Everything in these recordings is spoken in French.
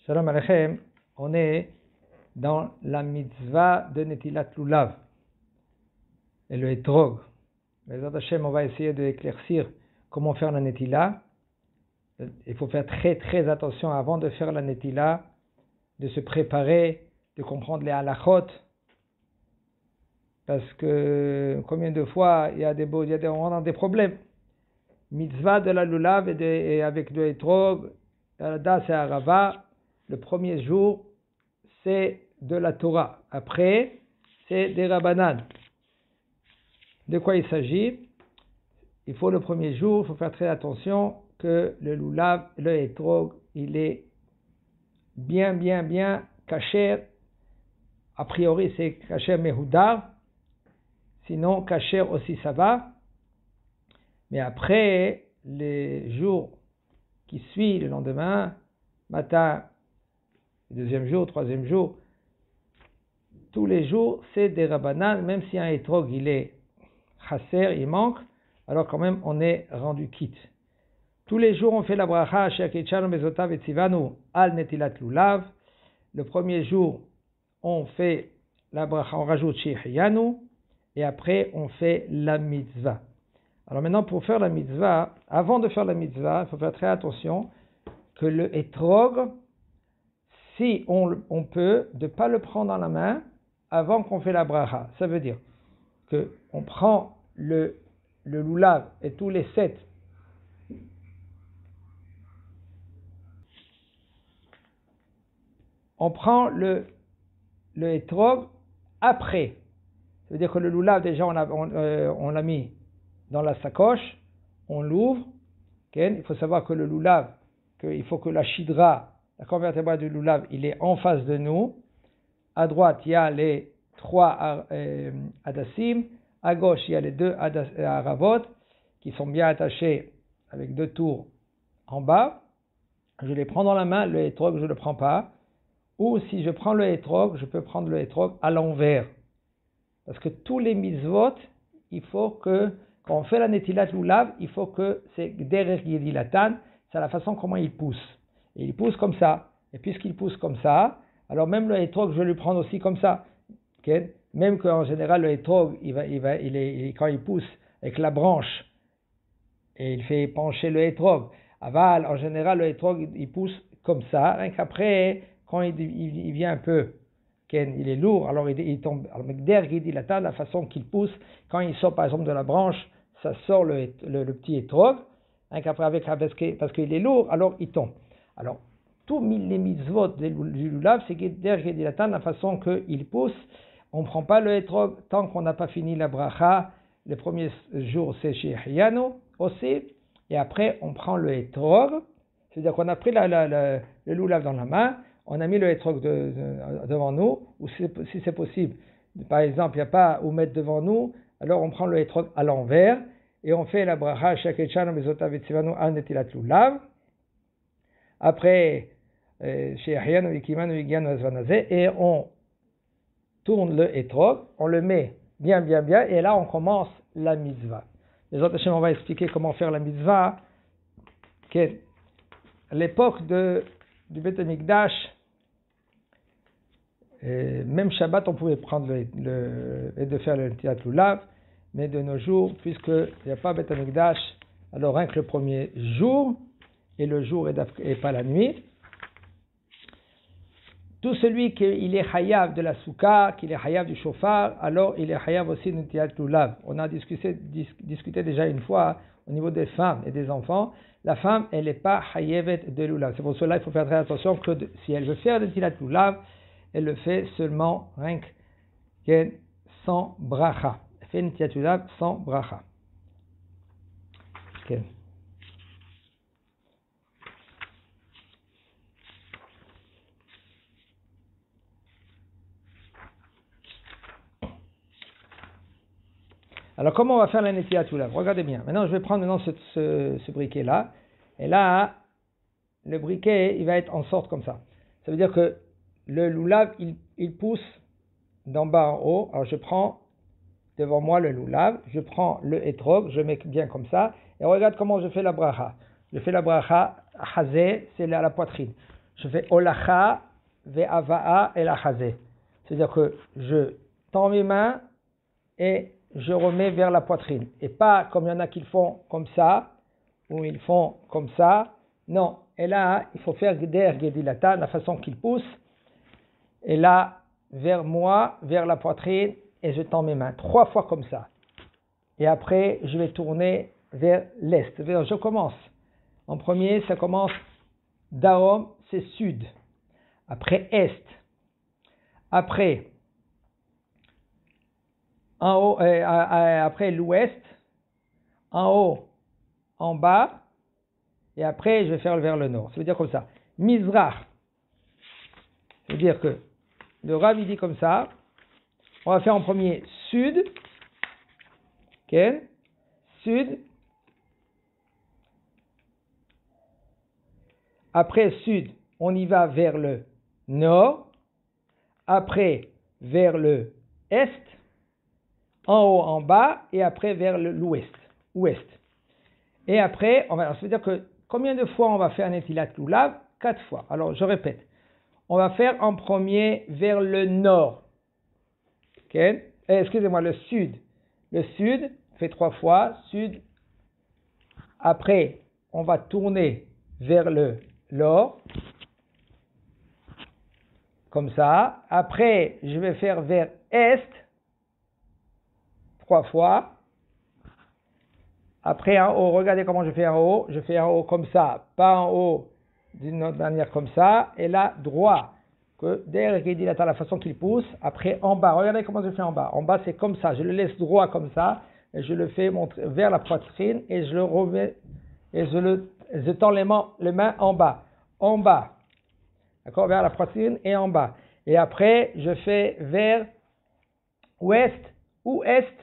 Shalom Aleichem, on est dans la mitzvah de Netilat Lulav et le Etrog. Bezrat Hashem, on va essayer d'éclaircir comment faire la Netila. Il faut faire très attention avant de faire la Netila, de se préparer, de comprendre les halachot. Parce que combien de fois on rentre dans des problèmes. Mitzvah de la Lulav et avec le Etrog, Das et Arava, le premier jour, c'est de la Torah. Après, c'est des Rabbanan. De quoi il s'agit? Il faut le premier jour, il faut faire très attention que le Lulav, le Etrog, il est bien kasher. A priori, c'est kasher Mehudar. Sinon, kasher aussi ça va. Mais après, les jours qui suivent, le lendemain, matin, deuxième jour, troisième jour, tous les jours, c'est des Rabbanan, même si un Etrog, il est chasser, il manque, alors quand même, on est rendu quitte. Tous les jours, on fait la bracha, Asher Kitshanu Bezotav et Tzivanu al Netilat Lulav. Le premier jour, on fait la bracha, on rajoute Shehiyanu, et après, on fait la mitzvah. Alors maintenant, pour faire la mitzvah, avant de faire la mitzvah, il faut faire très attention que le Etrog, si on peut, de ne pas le prendre dans la main avant qu'on fait la bracha. Ça veut dire qu'on prend le Lulav et tous les 7. On prend le Etrog après. Ça veut dire que le Lulav, déjà, on l'a mis dans la sacoche, on l'ouvre. Okay? Il faut savoir que le Lulav, il faut que la Shidra, la colonne vertébrale du Lulav, il est en face de nous. À droite, il y a les 3 Hadassim. À gauche, il y a les 2 Aravot qui sont bien attachés avec 2 tours en bas. Je les prends dans la main, le Etrog, je ne le prends pas. Ou si je prends le Etrog, je peux prendre le Etrog à l'envers. Parce que tous les mitzvot, il faut que, quand on fait la Netilat Lulav, il faut que c'est derrière Yedilatan, c'est la façon comment il pousse. Et il pousse comme ça. Et puisqu'il pousse comme ça, alors même le Etrog, je vais lui prendre aussi comme ça. Okay? Même qu'en général, le Etrog, quand il pousse avec la branche, et il fait pencher le Etrog. Aval, en général, le Etrog, il pousse comme ça. Rien qu'après, quand il vient un peu, il est lourd, alors il tombe. Alors, derrière Yedilatan, la façon qu'il pousse, quand il sort par exemple de la branche, ça sort le petit Etrog. Rien qu'après, parce qu'il est lourd, alors il tombe. Alors, tous les mitzvot du Lulav, c'est derrière Yedilatan, la façon qu'il pousse. On ne prend pas le Etrog tant qu'on n'a pas fini la bracha. Le premier jour, c'est Shehiyanu aussi. Et après, on prend le Etrog. C'est-à-dire qu'on a pris le Lulav dans la main, on a mis le Etrog devant nous, ou si c'est possible, par exemple, il n'y a pas où mettre devant nous, alors on prend le Etrog à l'envers, et on fait la bracha Shekechanu Bezotav et Tzivanu al Netilat Lulav. Après, Shehiyanu Ikimanu Igyanu Azvanazeh, et on tourne le Etrog, on le met bien, et là on commence la mitzvah. Les autres Hachem, on va expliquer comment faire la mitzvah. À l'époque du Beth Amikdash, même Shabbat, on pouvait prendre et de faire le Netilat Lulav, mais de nos jours, puisqu'il n'y a pas Beth Amikdash, alors rien que le premier jour, et le jour et pas la nuit. Tout celui qui est chayav de la souka, qu'il est chayav du shofar, alors il est chayav aussi de Netilat Lulav. On a discuté déjà une fois au niveau des femmes et des enfants. La femme, elle n'est pas chayavet de Lulav. C'est pour cela qu'il faut faire très attention que si elle veut faire Netilat Lulav, elle le fait seulement rien que sans bracha. Elle fait Netilat Lulav sans bracha. Okay. Alors, comment on va faire la Netilat Lulav? Regardez bien. Maintenant, je vais prendre ce briquet-là. Et là, le briquet, il va être en sorte comme ça. Ça veut dire que le Lulav, il pousse d'en bas en haut. Alors, je prends devant moi le Lulav. Je prends le Etrog. Je mets bien comme ça. Et regarde comment je fais la bracha. Je fais la bracha Hazé, c'est à la poitrine. je fais Olacha ve'ava'a el achazé. C'est-à-dire que je tends mes mains et je remets vers la poitrine. Et pas comme il y en a qui le font comme ça, ou ils font comme ça. Non. Et là, il faut faire der gedilata, la façon qu'il pousse. Et là, vers moi, vers la poitrine, et je tends mes mains. 3 fois comme ça. Et après, je vais tourner vers l'est. Je commence. En premier, ça commence Daom, c'est sud. Après, est. Après, en haut, après l'ouest. En haut, en bas. Et après, je vais faire vers le nord. Ça veut dire comme ça. Mizrach. Ça veut dire que le Rav, il dit comme ça. On va faire en premier sud. Okay. Sud. Après sud, on y va vers le nord. Après, vers le est. En haut, en bas. Et après, vers l'ouest. Ouest. Et après, ça veut dire que combien de fois on va faire Netilat Lulav? 4 fois. Alors, je répète. On va faire en premier vers le nord. Okay. Excusez-moi, le sud. Le sud, fait 3 fois. Sud. Après, on va tourner vers le nord. Comme ça. Après, je vais faire vers est. 3 fois. Après, en haut, regardez comment je fais en haut. Je fais en haut comme ça, pas en haut d'une autre manière comme ça. Et là, droit. Que derrière, il dit la façon qu'il pousse. Après, en bas. Regardez comment je fais en bas. En bas, c'est comme ça. Je le laisse droit comme ça. Et je le fais monter vers la poitrine. Et je le remets. Et je tends les mains en bas. En bas. D'accord? Vers la poitrine et en bas. Et après, je fais vers ouest ou est.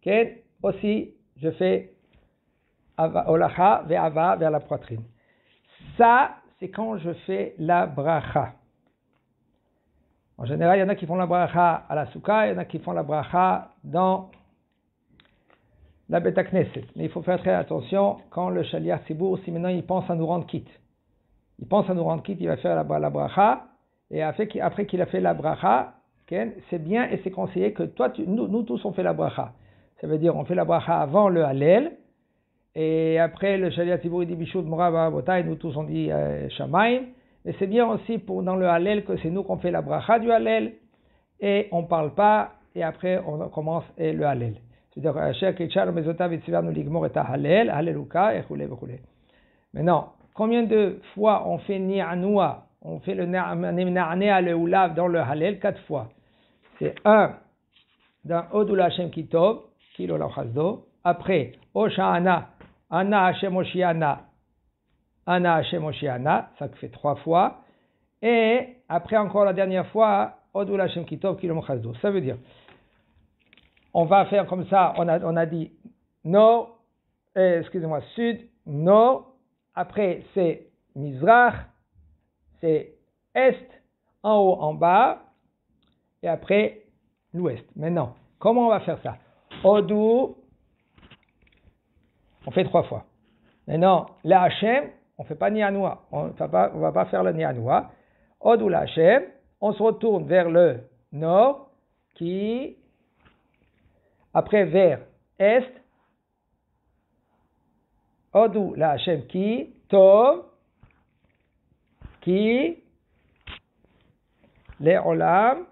Okay? Aussi, je fais Olacha ve'ava vers la poitrine. Ça, c'est quand je fais la bracha. En général, il y en a qui font la bracha à la souka, il y en a qui font la bracha dans la Beta Knesset. Mais il faut faire très attention quand le Shaliach Tzibour, si maintenant il pense à nous rendre quitte. Il pense à nous rendre quitte, il va faire la bracha, et après qu'il a fait la bracha, c'est bien et c'est conseillé que toi, nous tous on fait la bracha. Ça veut dire on fait la bracha avant le Hallel. Et après, le Shaliach Tzibour dit Bishut Mora Ba'avotai, nous tous on dit Shamaim. Et c'est bien aussi dans le Hallel que c'est nous qu'on fait la bracha du Hallel. Et on ne parle pas, et après on commence le Hallel. C'est-à-dire, Asher Kitchar Mezotav et Tzivanu Ligmor et Hallel, Halleluka, et Choulé, Choulé. Maintenant, combien de fois on fait Ni'anoua, on fait le Na'anea le Ulav dans le Hallel? 4 fois. C'est 1 dans Odul Hashem Kitov, Kilo la Chazdo. Après, Osha'ana. Ana Hashem Oshiana, Ana Hashem Oshiana, ça fait 3 fois. Et après encore la dernière fois, Odul Hashem Kitov Kilom Chazdo. Ça veut dire, on va faire comme ça, on a dit nord, sud, nord. Après c'est Mizrach, c'est est, en haut, en bas. Et après l'ouest. Maintenant, comment on va faire ça? Odou. On fait 3 fois. Maintenant, la Hachem, on ne fait pas Ni'anoua. On ne va pas faire le Ni'anoua. Odou la Hachem, on se retourne vers le nord, après vers est. Odou la Hachem Tov, les Olam.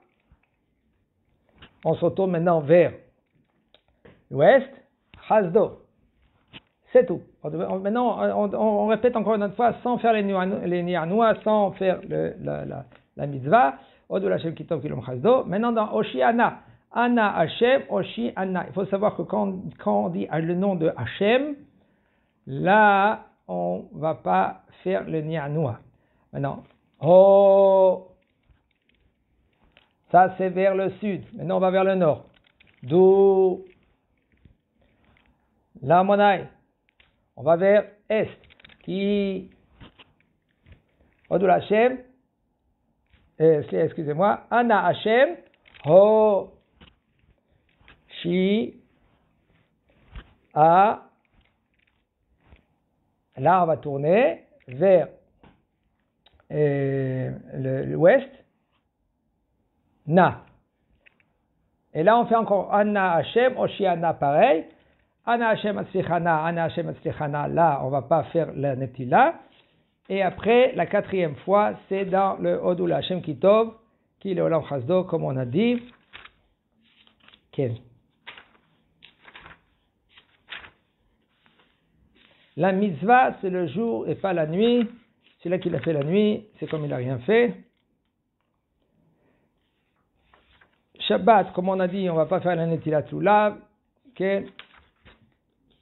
On se retourne maintenant vers l'ouest, Chazdo. C'est tout. Maintenant, on répète encore une fois sans faire les ni'anoua, sans faire la mitzvah. Odou Hashem Kitov Kilom Chazdo. Maintenant, dans Oshiana, Ana Hashem, Oshiana. Il faut savoir que quand on dit le nom de Hashem, là, on ne va pas faire le ni'anoua. Maintenant, ça c'est vers le sud. Maintenant, on va vers le nord. D'où la Monai. On va vers est. Odul Hashem. Excusez-moi. Ana Hashem. Ho. Shi. A. Là, on va tourner vers l'ouest, Na. Et là, on fait encore Anna Hashem, Oshiana pareil. Anna Hashem Atzlichana, Anna Hashem Atzlichana, là, on va pas faire la Netila. Et après, la quatrième fois, c'est dans le Odul Hashem Kitov, qui est le Olam Chasdo, comme on a dit. Ken. La mitzvah, c'est le jour et pas la nuit. Celui-là qui l'a fait la nuit, c'est comme il n'a rien fait. Shabbat, comme on a dit, on ne va pas faire la Netilat Lulav. Okay.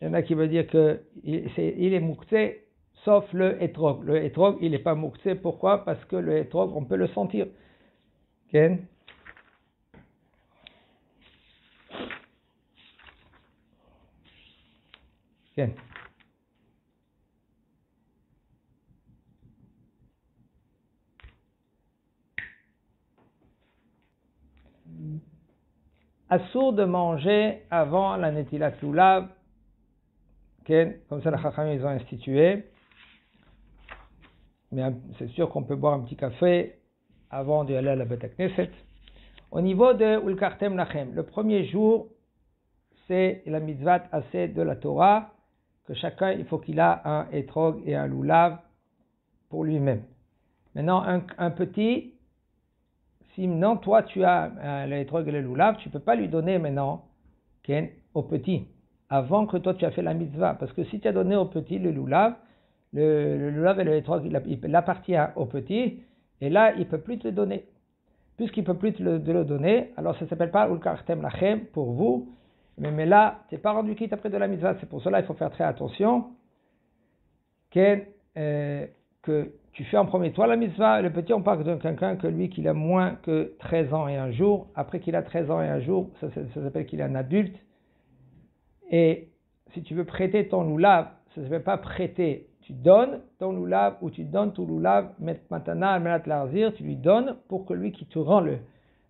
Il y en a qui veut dire qu'il est mouktsé, sauf le Etrog. Le Etrog, il n'est pas mouktsé. Pourquoi? Parce que le Etrog, on peut le sentir. Okay. Okay. Assour de manger avant la Netilat Lulav, comme ça les Chachamim ils ont institué. Mais c'est sûr qu'on peut boire un petit café avant d'aller à la Beth Knesset. Au niveau de Ulkartem Lachem, le premier jour, c'est la mitzvah assez de la Torah, que chacun, il faut qu'il a un Etrog et un Lulav pour lui-même. Maintenant, un petit, si maintenant toi tu as l'Etrog et le Lulav, tu ne peux pas lui donner maintenant au petit, avant que toi tu as fait la mitzvah. Parce que si tu as donné au petit le Lulav et le Etrog, il appartient au petit, et là, il ne peut plus te le donner. Puisqu'il ne peut plus te le donner, alors ça ne s'appelle pas Ulkartem Lachem pour vous, mais là, tu n'es pas rendu quitte après de la mitzvah. C'est pour cela qu'il faut faire très attention que tu fais en premier toi la mitzvah. Le petit, on parle de quelqu'un que lui, qu'il a moins que 13 ans et un jour. Après qu'il a 13 ans et un jour, ça s'appelle qu'il est un adulte. Et si tu veux prêter ton loulav, ça ne s'appelle pas prêter. Tu donnes ton loulav ou tu donnes ton loulav, matana, melat larzir, tu lui donnes pour que lui qui te rend le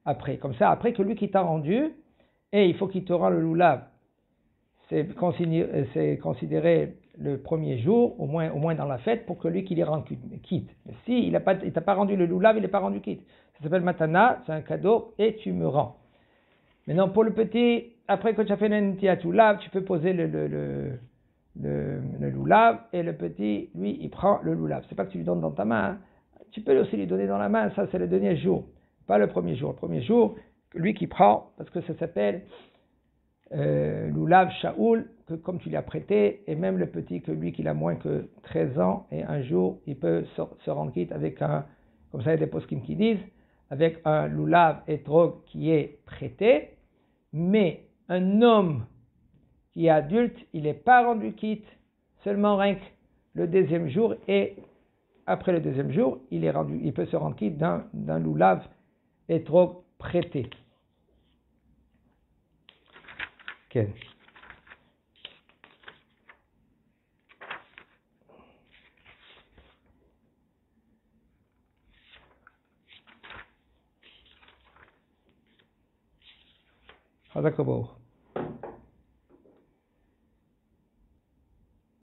après. Comme ça, après que lui qui t'a rendu, et il faut qu'il te rend le loulav. C'est considéré le premier jour, au moins dans la fête, pour que lui qui les rende quitte. Mais si il t'a pas rendu le loulav, il n'est pas rendu quitte. Ça s'appelle matana, c'est un cadeau, et tu me rends. Maintenant, pour le petit, après que tu as fait l'entiat loulav, tu peux poser le loulav, et le petit, lui, il prend le loulav. C'est pas que tu lui donnes dans ta main, hein. Tu peux aussi lui donner dans la main, ça c'est le dernier jour, pas le premier jour. Le premier jour, lui qui prend, parce que ça s'appelle loulav shaoul, que comme tu l'as prêté, et même le petit, que lui qui a moins que 13 ans, et un jour, il peut se rendre quitte avec un, comme ça il y a des poskim qui disent, avec un loulav etrog qui est prêté, mais un homme qui est adulte, il n'est pas rendu quitte, seulement rien que le deuxième jour, et après le deuxième jour, il peut se rendre quitte d'un loulav etrog prêté. Okay. Hazak Baruch.